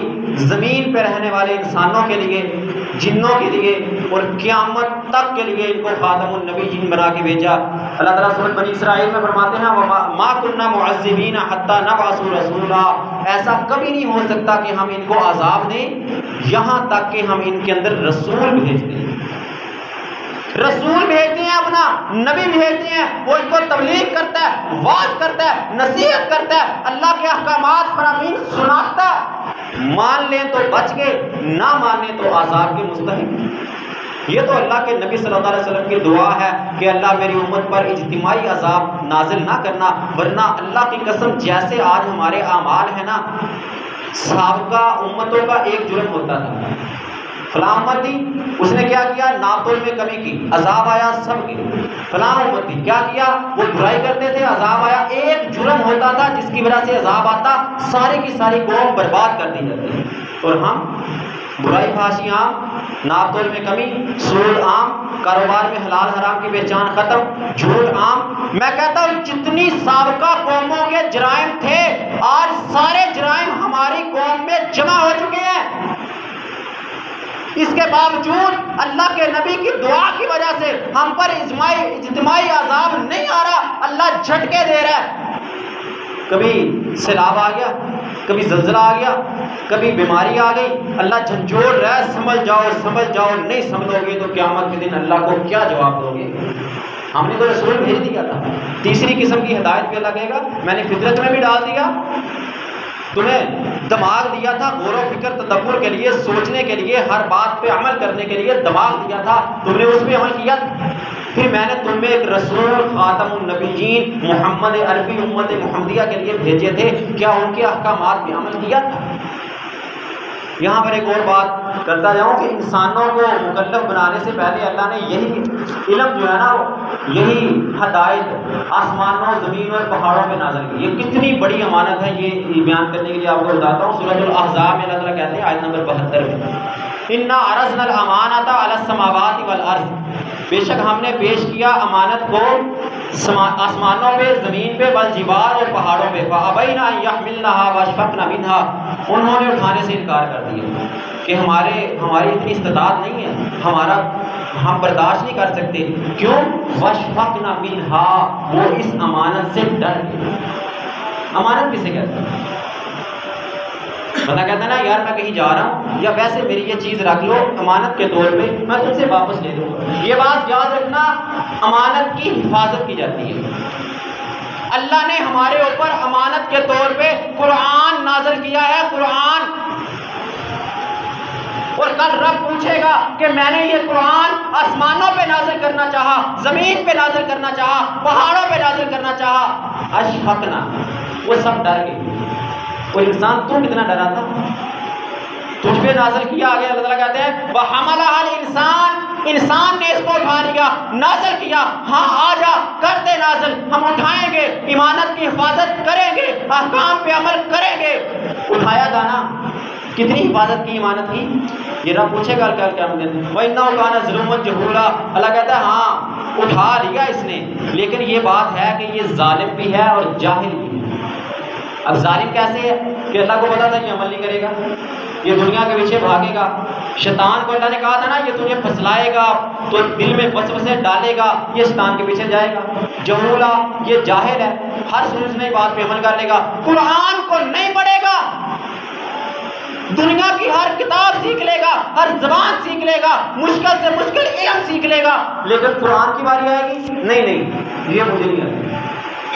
زمین پہ رہنے والے انسانوں کے لیے، جنوں کے لیے اور قیامت تک کے لیے ان کو خاتم النبیین بنا کے بھیجا۔ اللہ تعالیٰ سورۃ بنی اسرائیل میں فرماتے ہیں ما كنا معذبین حتی نبعث رسولا، ایسا کبھی نہیں ہو سکتا کہ ہم ان کو عذاب دیں یہاں تک کہ ہم ان کے اندر رسول بھیج دیں۔ رسول بھیجتے ہیں، اپنا نبی بھیجتے ہیں، وہ ان کو تبلیغ کرتا ہے، واعظ کرتا ہے، نصیحت کرتا ہے، اللہ کے احکامات فرامین سناتا ہے۔ مان لیں تو بچ گئے، نہ مانیں تو عذاب کے مستحق۔ یہ تو اللہ کے نبی صلی اللہ علیہ وسلم کی دعا ہے کہ اللہ میری امت پر اجتماعی عذاب نازل نہ کرنا، ورنہ اللہ کی قسم جیسے آج ہمارے اعمال ہیں نا، سابقہ امتوں کا ایک جرم ہوتا تھا، فلاں امت تھی اس نے کیا کیا، ناپ میں کمی کی، عذاب آیا سب کے۔ فلاں امت تھی کیا کیا، وہ برائی کرتے تھے، عذاب آیا۔ ایک جرم ہوتا تھا جس کی وجہ سے عذاب آتا، ساری کی ساری قوم برباد کر دی جاتی۔ اور ہم برائی فحاشی عام، ناپ تول میں کمی، سود عام، کاروبار میں حلال حرام کی پہچان ختم، جھوٹ عام۔ میں کہتا ہوں جتنی سابقہ قوموں کے جرائم تھے آج سارے جرائم ہماری قوم میں جمع ہو چکے ہیں۔ اس کے باوجود اللہ کے نبی کی دعا کی وجہ سے ہم پر اجتماعی عذاب نہیں آ رہا، اللہ جھٹکے دے رہا ہے۔ کبھی سیلاب آ گیا، کبھی زلزلہ آ گیا، کبھی بیماری آ گئی، اللہ جھنجھوڑ رہا ہے سمجھ جاؤ، نہیں سمجھو گے تو قیامت کے دن اللہ کو کیا جواب دو گے؟ ہم نے تو رسول بھیج دیا تھا۔ تیسری قسم کی ہدایت بھی اللہ کہے گا میں نے فطرت میں بھی ڈال دیا، تمہیں دماغ دیا تھا غور و فکر تدبر کے لیے، سوچنے کے لیے، ہر بات پہ عمل کرنے کے لیے دماغ دیا تھا، تم نے اس پہ عمل کیا۔ پھر میں نے تم میں ایک رسول خاتم النبیین محمد عربی امت محمدیہ کے لیے بھیجے تھے، کیا ان کے احکامات پہ عمل کیا تھا؟ یہاں پر ایک اور بات کرتا جاؤں کہ انسانوں کو مکلف بنانے سے پہلے اللہ نے یہی علم جو ہے نا، یہی ہدایت آسمانوں، زمین اور پہاڑوں پہ نازل کی۔ یہ کتنی بڑی امانت ہے، یہ بیان کرنے کے لیے آپ کو بتاتا ہوں۔ سورۃ الاحزاب میں اللہ تعالیٰ کہتے ہیں آیت نمبر 72 میں اِنَّا عَرَضْنَا الْأَمَانَةَ عَلَى السَّمَاوَاتِ وَالْأَرْضِ، بے شک ہم نے پیش کیا امانت کو آسمانوں پہ، زمین پہ، والجبال اور پہاڑوں پہ، فَأَبَيْنَ أَن يَحْمِلْنَهَا وَأَشْفَقْنَ مِنْهَا، انہوں نے اٹھانے سے انکار کر دیا کہ ہماری اتنی استطاعت نہیں ہے، ہم برداشت نہیں کر سکتے۔ کیوں؟ وَأَشْفَقْنَ مِنْهَا، وہ اس امانت سے ڈر گئے۔ امانت کسے کہتے ہیں؟ بندہ کہتا ہے نا یار میں کہیں جا رہا ہوں، یا ویسے میری یہ چیز رکھ لو امانت کے طور پہ، میں تم سے واپس لے لوں گا۔ یہ بات یاد رکھنا، امانت کی حفاظت کی جاتی ہے۔ اللہ نے ہمارے اوپر امانت کے طور پہ قرآن نازل کیا ہے، قرآن، اور کل رب پوچھے گا کہ میں نے یہ قرآن آسمانوں پہ نازل کرنا چاہا، زمین پہ نازل کرنا چاہا، پہاڑوں پہ نازل کرنا چاہا، اشفقنا، وہ سب ڈر گئے۔ اور انسان تو کتنا ڈرا تھا، تجھ پہ نازل کیا۔ آگے اللہ تعالیٰ کہتے ہیں وَحَمَلَهَا الْإِنسَانُ، انسان نے اس کو اٹھا لیا، نازل کیا، ہاں آ جا کر دے نازل، ہم اٹھائیں گے، ایمانت کی حفاظت کریں گے، احکام پہ عمل کریں گے۔ اٹھایا دانا، کتنی حفاظت کی ایمانت کی، یہ رب پوچھے گا کل کیا دن۔ وَإِنَّهُ كَانَ ظُلُومًا جَهُولًا، اللہ کہتا ہے ہاں اٹھا لیا اس نے، لیکن یہ بات ہے کہ یہ ظالم بھی ہے اور جاہل بھی ہے۔ اب ظالم کیسے ہے کہ اللہ کو پتا تھا یہ عمل نہیں کرے گا، یہ دنیا کے پیچھے بھاگے گا. شیطان کو اللہ نے کہا تھا نا یہ تجھے پھسلائے گا، تو دل میں وسوسے ڈالے گا، یہ شیطان کے پیچھے جائے گا. جہولا یہ جاہل ہے، ہر سنی بات پہ عمل کر لے گا، قرآن کو نہیں پڑھے گا، دنیا کی ہر کتاب سیکھ لے گا، ہر زبان سیکھ لے گا، مشکل سے مشکل علم سیکھ لے گا، لیکن قرآن کی باری آئے گی نہیں یہ مجھے نہیں آتی.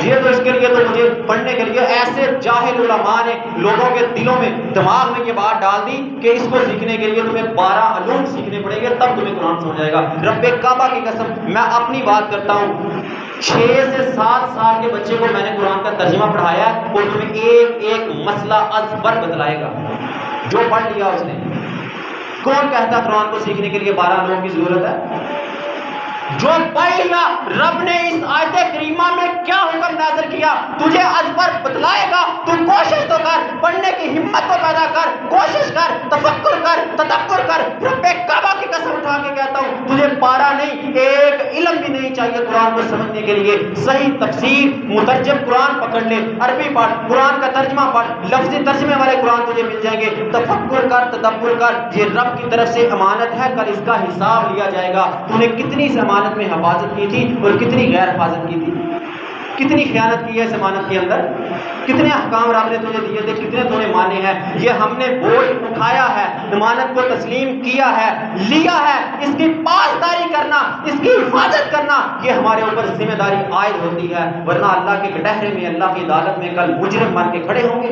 یہ تو اس کے لیے تو مجھے پڑھنے کے لیے ایسے جاہل علماء نے لوگوں کے دلوں میں دماغ میں یہ بات ڈال دی کہ اس کو سیکھنے کے لیے تمہیں 12 علوم سیکھنے پڑیں گے تب تمہیں قرآن سمجھ آئے گا. رب کعبہ کی قسم میں اپنی بات کرتا ہوں، 6 سے 7 سال کے بچے کو میں نے قرآن کا ترجمہ پڑھایا ہے اور تمہیں ایک ایک مسئلہ ازبر بتلائے گا جو پڑھ لیا اس نے. کون کہتا قرآن کو سیکھنے کے لیے 12 لوگوں کی ضرورت ہے؟ جو پڑھ لیا. رب نے اس آیت کریمہ میں کیا حکم نازل کیا تجھے ازبر بتلائے گا. تم کوشش تو کر، پڑھنے کی ہمت تو پیدا کر، کوشش کر، تفکر کر، تدبر کر. رب کعبہ کی قسم اٹھا کے کہتا ہوں تجھے 12 نہیں، ایک علم بھی نہیں چاہیے قرآن کو سمجھنے کے لیے. صحیح تفسیر مترجم قرآن پکڑ لے، عربی پڑھ، قرآن کا ترجمہ پڑھ، لفظی ترجمے والے قرآن تجھے مل جائیں گے. تفکر کر، تدبر کر. یہ رب کی طرف سے امانت ہے، کل اس کا حساب لیا جائے گا. تو نے کتنی اس امانت میں حفاظت کی تھی اور کتنی غیر حفاظت کی تھی، کتنی خیانت کی ہے اس امانت کے اندر، کتنے احکام رب نے تجھے دیے تھے کتنے تو نے مانے ہیں. یہ ہم نے بوجھ اٹھایا ہے، امانت کو تسلیم کیا ہے، لیا ہے. اس کی پاسداری کرنا، اس کی حفاظت کرنا یہ ہمارے اوپر ذمہ داری عائد ہوتی ہے، ورنہ اللہ کے کٹہرے میں، اللہ کی عدالت میں کل مجرم بن کے کھڑے ہوں گے.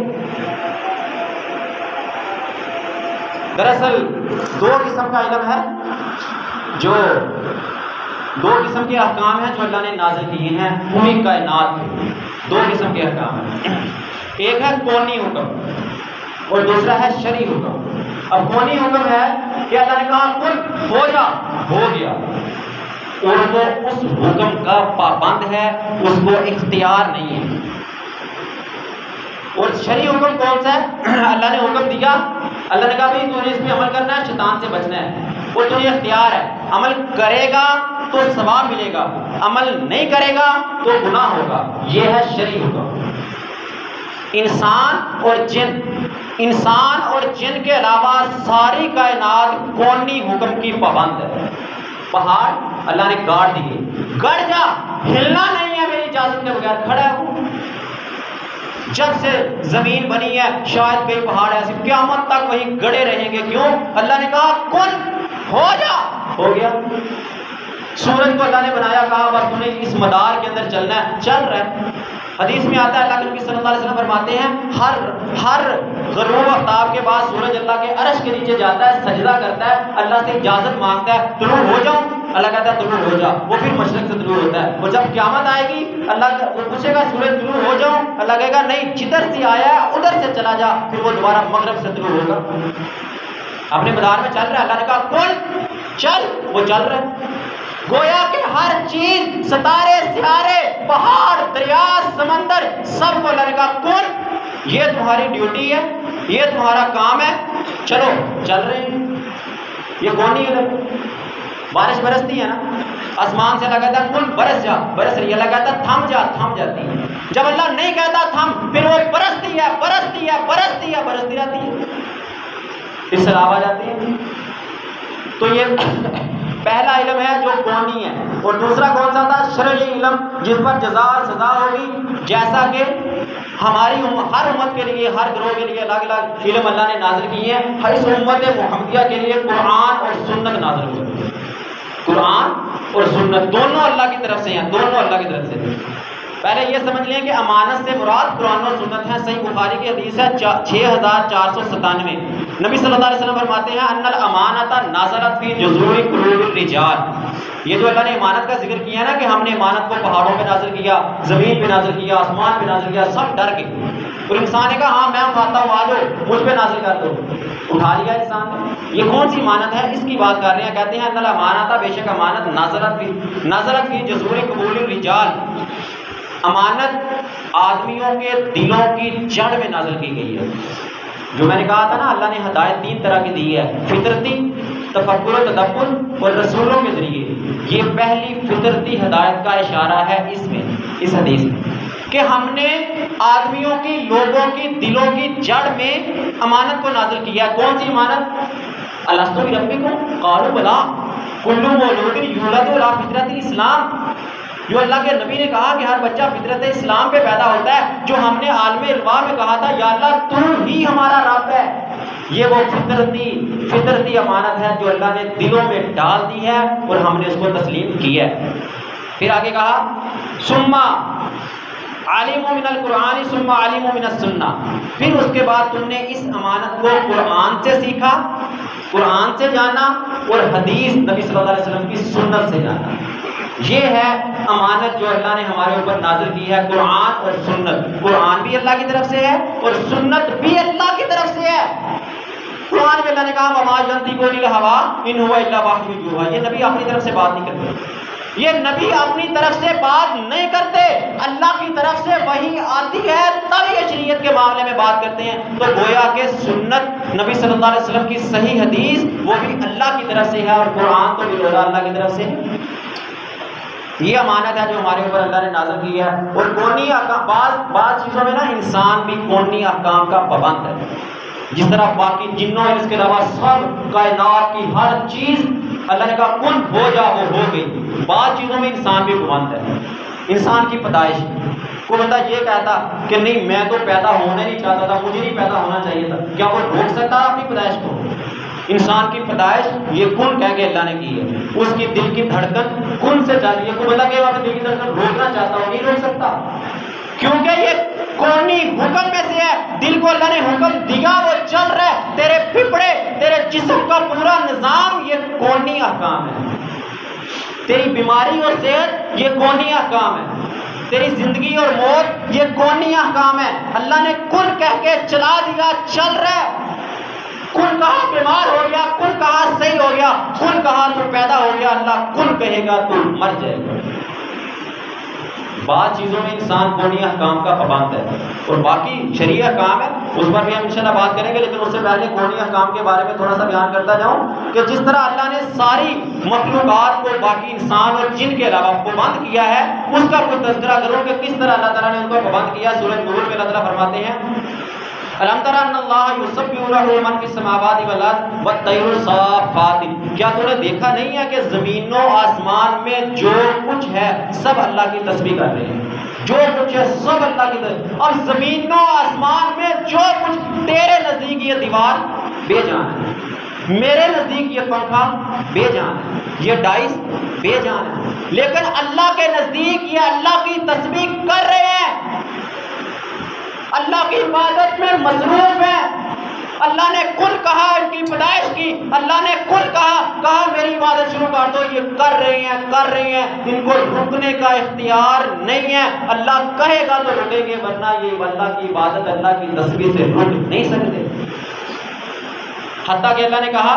دراصل 2 قسم کا علم ہے، جو 2 قسم کے احکام ہیں جو اللہ نے نازل کیے ہیں پوری کائنات میں. 2 قسم کے احکام ہیں، ایک ہے کونی حکم اور دوسرا ہے شرعی حکم. اب کونی حکم ہے کہ اللہ نے کہا کن ہو جا، ہو گیا، اور وہ اس حکم کا پابند ہے، اس کو اختیار نہیں ہے. اور شرعی حکم کون سا ہے؟ اللہ نے حکم دیا، اللہ نے کہا بھائی تو نے اس پہ عمل کرنا ہے، شیطان سے بچنا ہے، اور تجھے اختیار ہے. عمل کرے گا تو ثواب ملے گا، عمل نہیں کرے گا تو گناہ ہوگا. یہ ہے شرعی حکم. انسان اور جن کے علاوہ ساری کائنات کونی حکم کی پابند ہے. پہاڑ اللہ نے گاڑ دیے، گڑ جا، ہلنا نہیں ہے میری اجازت کے بغیر، کھڑا ہوں. جب سے زمین بنی ہے شاید کئی پہاڑ ایسے قیامت تک وہیں گڑے رہیں گے. کیوں؟ اللہ نے کہا کن ہو جا، ہو گیا. سورج کو اللہ نے بنایا، کہا بس تمہیں اس مدار کے اندر چلنا ہے، چل رہا ہے. حدیث میں آتا ہے اللہ کے نبی صلی اللہ علیہ وسلم فرماتے ہیں ہر غروب آفتاب کے بعد سورج اللہ کے عرش کے نیچے جاتا ہے، سجدہ کرتا ہے، اللہ سے اجازت مانگتا ہے طلوع ہو جاؤں. اللہ کہتا ہے طلوع ہو جا، وہ پھر مشرق سے طلوع ہوتا ہے. اور جب قیامت آئے گی اللہ وہ پوچھے گا سورج طلوع ہو جاؤں، اللہ کہے گا نہیں جدھر سے آیا ہے ادھر سے چلا جا، پھر وہ دوبارہ مغرب سے طلوع ہوگا. اپنے مدار میں چل رہا ہے. اللہ نے کہا کون چل، وہ چل رہا ہے. گویا کہ ہر چیز، ستارے، سیارے، پہاڑ، دریا، سمندر، سب کو اللہ نے کہا کون، یہ تمہاری ڈیوٹی ہے، یہ تمہارا کام ہے، چلو چل رہے ہیں. یہ کون نہیں ہے؟ بارش برستی ہے نا، آسمان سے اللہ کہتا ہے کن برس جا، برس رہی ہے. اللہ کہتا ہے تھم جا، تھم جاتی ہے. جب اللہ نہیں کہتا تھم، پھر وہ برستی ہے، برستی ہے، برستی ہے، برستی رہتی ہے، پھر سیلاب آ جاتی ہے. تو یہ پہلا علم ہے جو کونی ہے. اور دوسرا کون سا تھا؟ شرعی علم، جس پر جزا اور سزا ہوگی. جیسا کہ ہماری ہر امت کے لیے، ہر گروہ کے لیے الگ الگ علم اللہ نے نازل کیے ہیں. ہر اس امت محمدیہ کے لیے قرآن اور سنت نازل ہوئی. قرآن اور سنت دونوں اللہ کی طرف سے ہیں، دونوں اللہ کی طرف سے. پہلے یہ سمجھ لیں کہ امانت سے مراد قرآن و سنت ہے. صحیح بخاری کی حدیث ہے 6497. نبی صلی اللہ علیہ وسلم فرماتے ہیں ان الامانۃ نازلت فی جذور قلوب الرجال. یہ جو اللہ نے امانت کا ذکر کیا نا کہ ہم نے امانت کو پہاڑوں پہ نازل کیا، زمین پہ نازل کیا، آسمان پہ نازل کیا، سب ڈر کے. اور انسان نے کہا ہاں میں اٹھاتا ہوں، آ جاؤ مجھ پہ نازل کر دو. اٹھا لیا انسان نے. یہ کون سی امانت ہے؟ اس کی بات کر رہے ہیں. کہتے ہیں ان الامانۃ، بے شک امانت نازلت فی جذور قلوب الرجال. امانت آدمیوں کے دلوں کی جڑ میں نازل کی گئی ہے. جو میں نے کہا تھا نا اللہ نے ہدایت 3 طرح کی دی ہے، فطرتی، تفکر و تدبر اور رسولوں کے ذریعے. یہ پہلی فطرتی ہدایت کا اشارہ ہے اس میں، اس حدیث میں. کہ ہم نے آدمیوں کی، لوگوں کی دلوں کی جڑ میں امانت کو نازل کیا ہے۔ کون سی امانت؟ الستو بربکم قالوا بلا کل مولود یولد علی فطرت الاسلام۔ جو اللہ کے نبی نے کہا کہ ہر بچہ فطرت اسلام پہ پیدا ہوتا ہے، جو ہم نے عالم الغیب میں کہا تھا یا اللہ تو ہی ہمارا رب ہے، یہ وہ فطرتی امانت ہے جو اللہ نے دلوں میں ڈال دی ہے اور ہم نے اس کو تسلیم کی ہے۔ پھر آگے کہا ثم علموا من القرآن ثم علموا من السنہ، پھر اس کے بعد تم نے اس امانت کو قرآن سے سیکھا، قرآن سے جانا، اور حدیث نبی صلی اللہ علیہ وسلم کی سنت سے جانا۔ یہ ہے امانت جو اللہ نے ہمارے اوپر نازل کی ہے، قرآن اور سنت۔ قرآن بھی اللہ کی طرف سے ہے اور سنت بھی اللہ کی طرف سے ہے۔ قرآن میں اللہ نے کہا وما ينطق عن الهوى ان هو الا وحی یوحی، یہ نبی اپنی طرف سے بات نہیں کرتے، یہ نبی اپنی طرف سے بات نہیں کرتے، اللہ کی طرف سے وحی آتی ہے تب یہ شریعت کے معاملے میں بات کرتے ہیں۔ تو گویا کہ سنت نبی صلی اللہ علیہ وسلم کی صحیح حدیث وہ بھی اللہ کی طرف سے ہے، اور قرآن تو بھی اللہ کی طرف سے ہے۔ یہ امانت ہے جو ہمارے اوپر اللہ نے نازل کی ہے۔ اور کونی احکام، بعض چیزوں میں نا انسان بھی کونی احکام کا پابند ہے، جس طرح باقی جنوں اور اس کے علاوہ سب کائنات کی ہر چیز اللہ نے کہا کن ہو جا وہ ہو گئی۔ بعض چیزوں میں انسان بھی پابند ہے۔ انسان کی پیدائش، کوئی بندہ یہ کہتا کہ نہیں میں تو پیدا ہونا نہیں چاہتا تھا، مجھے نہیں پیدا ہونا چاہیے تھا، کیا وہ روک سکتا اپنی پیدائش کو؟ انسان کی پیدائش یہ کن کہہ کے اللہ نے کی ہے۔ اس کی دل کی دھڑکن کن سے چل رہی ہے، کوئی بندہ کہ اپنے دل کی دھڑکن روکنا چاہتا ہو نہیں روک سکتا، کیونکہ یہ کونی حکم میں سے ہے۔ دل کو اللہ نے حکم دیا وہ چل رہا ہے، تیرے پھپڑے، تیرے جسم کا پورا نظام یہ کونی احکام ہے۔ تیری بیماری اور صحت یہ کونی احکام ہے، تیری زندگی اور موت یہ کونی احکام ہے۔ اللہ نے کن کہہ کے چلا دیا، چل رہا ہے۔ کن کہا بیمار ہو گیا، کن کہا صحیح ہو گیا، کن کہا تو پیدا ہو گیا، اللہ کن کہے گا تو مر جائے گا۔ بعض چیزوں میں انسان کونی احکام کا پابند ہے، اور باقی شرعی احکام ہے اس پر بھی ہم انشاءاللہ بات کریں گے، لیکن اس سے پہلے کونی احکام کے بارے میں تھوڑا سا بیان کرتا جاؤں کہ جس طرح اللہ نے ساری مخلوقات کو باقی انسان اور جن کے علاوہ پابند کیا ہے، اس کا کوئی تذکرہ کروں کہ کس طرح اللہ تعالیٰ نے ان کو پابند کیا۔ سورہ نور میں اللہ تعالیٰ فرماتے ہیں الم تر ان اللہ یسبح لہ من فی السماوات والارض والطیر صافات، کیا تو نے دیکھا نہیں ہے کہ زمین و آسمان میں جو کچھ ہے سب اللہ کی تسبیح کر رہے ہیں، جو کچھ ہے سب اللہ کی تسبیح۔ اور زمین و آسمان میں جو کچھ، تیرے نزدیک یہ دیوار بے جان ہے، میرے نزدیک یہ پنکھا بے جان ہے، یہ ڈائس بے جان ہے، لیکن اللہ کے نزدیک یہ اللہ کی تسبیح کر رہے ہیں، اللہ کی عبادت میں مصروف ہے۔ اللہ نے کل کہا ان کی پیدائش کی، اللہ نے کل کہا میری عبادت شروع کر دو، یہ کر رہے ہیں، ان کو رکنے کا اختیار نہیں ہے۔ اللہ کہے گا تو رکیں گے، ورنہ یہ اللہ کی عبادت، اللہ کی تسبیح سے رک نہیں سکتے۔ حتیٰ کہ اللہ نے کہا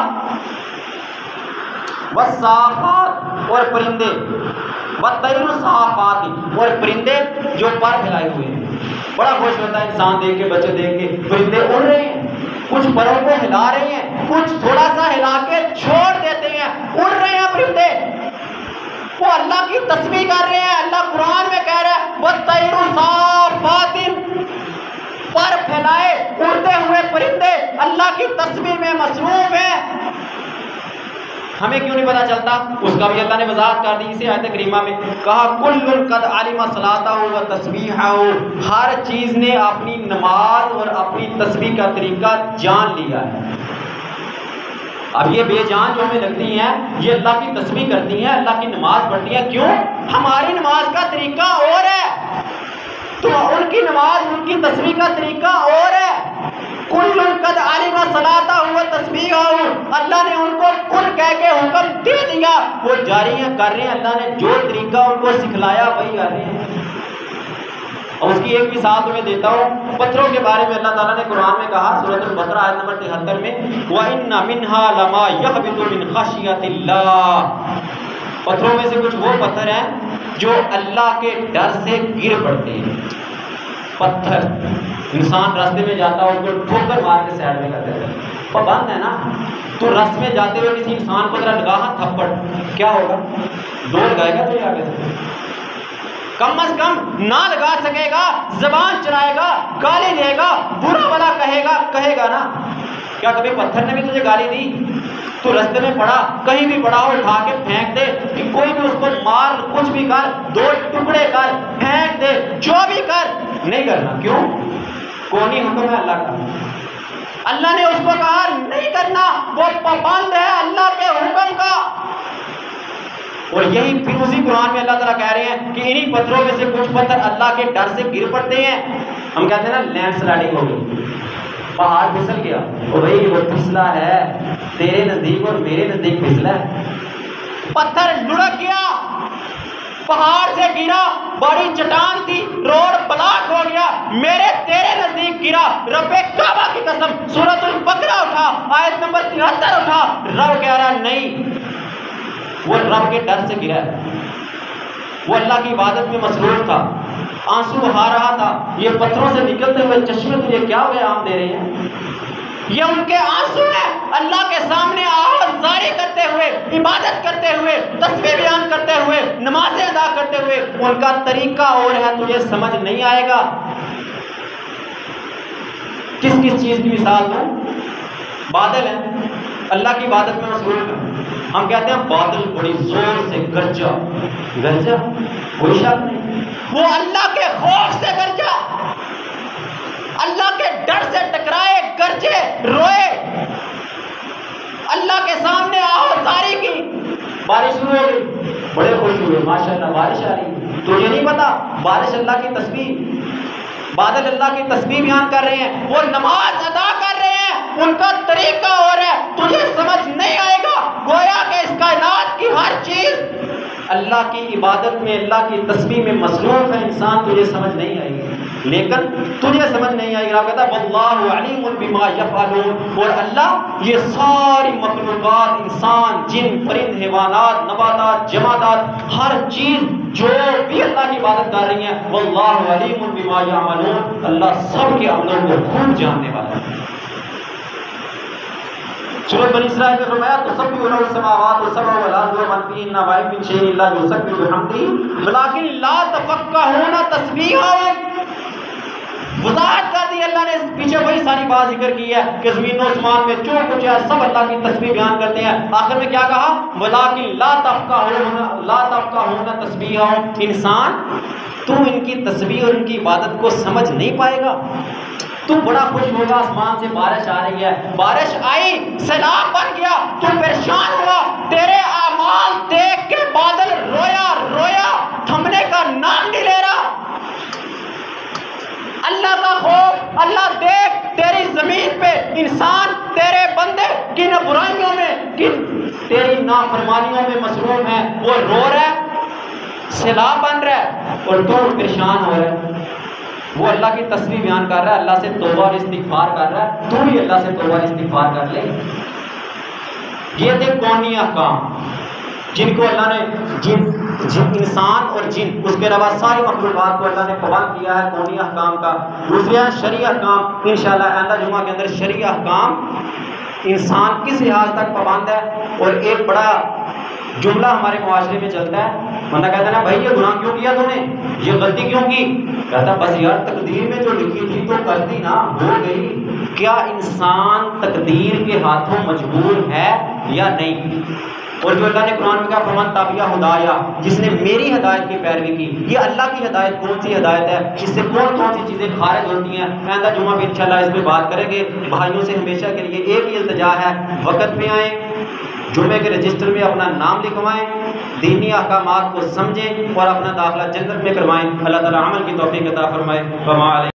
والصافات، اور پرندے، والطیر صافات، اور پرندے جو پر پھیلائے ہوئے ہیں۔ بڑا خوش ہوتا ہے انسان دیکھ کے، بچے دیکھ کے، پرندے اڑ رہے ہیں، کچھ پروں کو ہلا رہے ہیں، کچھ تھوڑا سا ہلا کے چھوڑ دیتے ہیں، اڑ رہے ہیں پرندے، وہ اللہ کی تسبیح کر رہے ہیں۔ اللہ قرآن میں کہہ رہا ہے والطیر صافات، پر پھیلائے اڑتے ہوئے پرندے اللہ کی تسبیح میں مصروف ہیں۔ ہمیں کیوں نہیں پتا چلتا؟ اس کا بھی اللہ نے وضاحت کر دی اسی آیت کریمہ میں، کہا کل قد علم صلاتہ و تسبیحہ، ہر چیز نے اپنی نماز اور اپنی تسبیح کا طریقہ جان لیا ہے۔ اب یہ بے جان جو ہمیں لگتی ہیں، یہ اللہ کی تسبیح کرتی ہیں، اللہ کی نماز پڑھتی ہیں، کیوں؟ ہماری نماز کا طریقہ اور ہے، تو ان کی نماز، ان کی تسبیح کا طریقہ اور ہے۔ کل قد علم صلاتہ و تسبیحہ، اللہ نے ان کو کل کہہ کے حکم دے دیا، وہ جاری ہیں، کر رہے ہیں، اللہ نے جو طریقہ ان کو سکھلایا وہی کر رہے ہیں۔ اور اس کی ایک مثال تمہیں دیتا ہوں، پتھروں کے بارے میں اللہ تعالیٰ نے قرآن میں کہا سورۃ البقرہ آیت نمبر 73 میں وَإِنَّ مِنْهَا لَمَا يَهْبِطُ مِنْ خَشْيَةِ اللَّهِ، پتھروں میں سے کچھ وہ پتھر ہیں جو اللہ کے ڈر سے گر پڑتے ہیں۔ پتھر، انسان راستے میں جاتا ہے اس کو ٹھوکر مار کے سائڈ میں کر دیتا ہے، پابند ہے نا، تو راستے میں جاتے ہوئے کسی انسان کو ذرا لگا تھپڑ، کیا ہوگا؟ دوڑ گائے گا تو آگے سے کم از کم نہ لگا سکے گا، زبان چلائے گا، گالی دے گا، برا بھلا کہے گا نا۔ کیا کبھی پتھر نے بھی تجھے گالی دی؟ تو رستے میں پڑا، کہیں بھی پڑا ہو، اٹھا کے پھینک دے، کہ کوئی بھی اس کو مار، کچھ بھی کر، 2 ٹکڑے کر، پھینک دے، جو بھی کر، نہیں کرنا۔ کیوں؟ کونی حکم ہے اللہ کا، اللہ نے اس کو کہا نہیں کرنا، وہ پابند ہے اللہ کے حکم کا۔ اور یہی پھر اسی قرآن میں اللہ تعالیٰ کہہ رہے ہیں کہ انہی پتھروں میں سے کچھ پتھر اللہ کے ڈر سے گر پڑتے ہیں۔ ہم کہتے ہیں نا لینڈ سلائڈنگ ہو گئی، پہاڑ پھسل گیا، اور بھائی وہ پھسلا ہے تیرے نزدیک اور میرے نزدیک پھسلا ہے، پتھر لڑک گیا، پہاڑ سے گرا، بڑی چٹان تھی، روڈ بلاک ہو گیا، میرے تیرے نزدیک گرا، رب کعبہ کی قسم، سورۃ البقرہ اٹھا، آیت نمبر 73 اٹھا، رب کہہ رہا نہیں، وہ رب کے ڈر سے گرا ہے، وہ اللہ کی عبادت میں مصروف تھا، آنسو بہا رہا تھا۔ یہ پتھروں سے نکلتے ہوئے چشمے تجھے کیا پیغام دے رہے ہیں؟ یہ ان کے آنسو ہیں، اللہ کے سامنے آواز جاری کرتے ہوئے، عبادت کرتے ہوئے، تسبیح بیان کرتے ہوئے، نمازیں ادا کرتے ہوئے، ان کا طریقہ اور ہے، تجھے سمجھ نہیں آئے گا۔ کس چیز کی مثال دوں؟ بادل ہے، اللہ کی عبادت میں مصروف ہے، ہم کہتے ہیں بادل بڑی زور سے گرجا، کوئی شک نہیں، وہ اللہ کے خوف سے گرجا، اللہ کے ڈر سے ٹکرائے، گرجے، روئے، اللہ کے سامنے آہوازاری کی، بارش شروع ہو گئی، بڑے خوش ہوئے، ماشاءاللہ بارش آ رہی، تجھے نہیں پتا بارش اللہ کی تسبیح، بادل اللہ کی تسبیح بیان کر رہے ہیں، وہ نماز ادا کر رہے ہیں، ان کا طریقہ اور ہے، تجھے سمجھ نہیں آئے گا، گویا کہ اس کائنات کی ہر چیز اللہ کی عبادت میں، اللہ کی تسبیح میں مصروف ہے، انسان تجھے سمجھ نہیں آئے گی، لیکن تجھے سمجھ نہیں آئے گی۔ آپ کہتا ہے واللہ علیم بما یفعلون، اور اللہ یہ ساری مخلوقات، انسان، جن، پرند، حیوانات، نباتات، جمادات، ہر چیز جو بھی اللہ کی عبادت کر رہی ہیں، واللہ علیم بما یعملون، اللہ سب کے عملوں کو خوب جاننے والا ہے۔ سورۃ بنی اسرائیل میں فرمایا تسبح له السماوات والسبع والارض ومن فيهن وإن من شيء إلا يسبح بحمده ولكن لا تفقهون تسبيحهم۔ وضاحت کر دی اللہ نے، پیچھے وہی ساری بات ذکر کی ہے کہ زمین و آسمان میں جو کچھ ہے سب اللہ کی تسبیح بیان کرتے ہیں، آخر میں کیا کہا؟ وَلَٰكِن لَا تَفْقَهُونَ تَسْبِيحَهُمْ، انسان تو ان کی تسبیح اور ان کی عبادت کو سمجھ نہیں پائے گا۔ تو بڑا خوش ہوگا، آسمان سے بارش آ رہی ہے، بارش آئی، سیلاب بن گیا، تو پریشان ہوا، تیرے اعمال دیکھ کے بادل رویا، تھمنے کا نام نہیں لے رہا۔ اللہ کا خوف، اللہ دیکھ تیری زمین پہ انسان، تیرے بندے کن برائیوں میں، کن تیری نافرمانیوں میں مصروف ہیں، وہ رو رہا ہے، سیلاب بن رہا ہے، اور تو پریشان ہو رہا ہے۔ وہ اللہ کی تسبیح بیان کر رہا ہے، اللہ سے توبہ اور استغفار کر رہا ہے، تو بھی اللہ سے توبہ اور استغفار کر لے۔ یہ تھے کونی احکام جن کو اللہ نے جن انسان اور جن، اس کے علاوہ ساری مخلوقات کو اللہ نے پابند کیا ہے کونی احکام کا۔ دوسرے ہیں شرعی احکام، انشاءاللہ آئندہ جمعہ کے اندر شرعی احکام انسان کس لحاظ تک پابند ہے۔ اور ایک بڑا جملہ ہمارے معاشرے میں چلتا ہے، بندہ کہتا ہے نا بھائی یہ گناہ کیوں کیا تم نے، یہ غلطی کیوں کی؟ کہتا بس یار تقدیر میں جو لکھی تھی تو کرتی نا، ہو گئی۔ کیا انسان تقدیر کے ہاتھوں مجبور ہے یا نہیں؟ اور جو اللہ نے قرآن میں کہا فمن تبع ہدایا، جس نے میری ہدایت کی پیروی کی، یہ اللہ کی ہدایت کون سی ہدایت ہے، اس سے کون کون سی چیزیں خارج ہوتی ہیں، آئندہ جمعہ بھی انشاءاللہ اس پہ بات کریں گے۔ بھائیوں سے ہمیشہ کے لیے ایک ہی التجا ہے، وقت پہ آئیں، جمعے کے رجسٹر میں اپنا نام لکھوائیں، دینی احکامات کو سمجھیں اور اپنا داخلہ جنت میں کروائیں۔ اللہ تعالیٰ عمل کی توفیق عطا فرمائے۔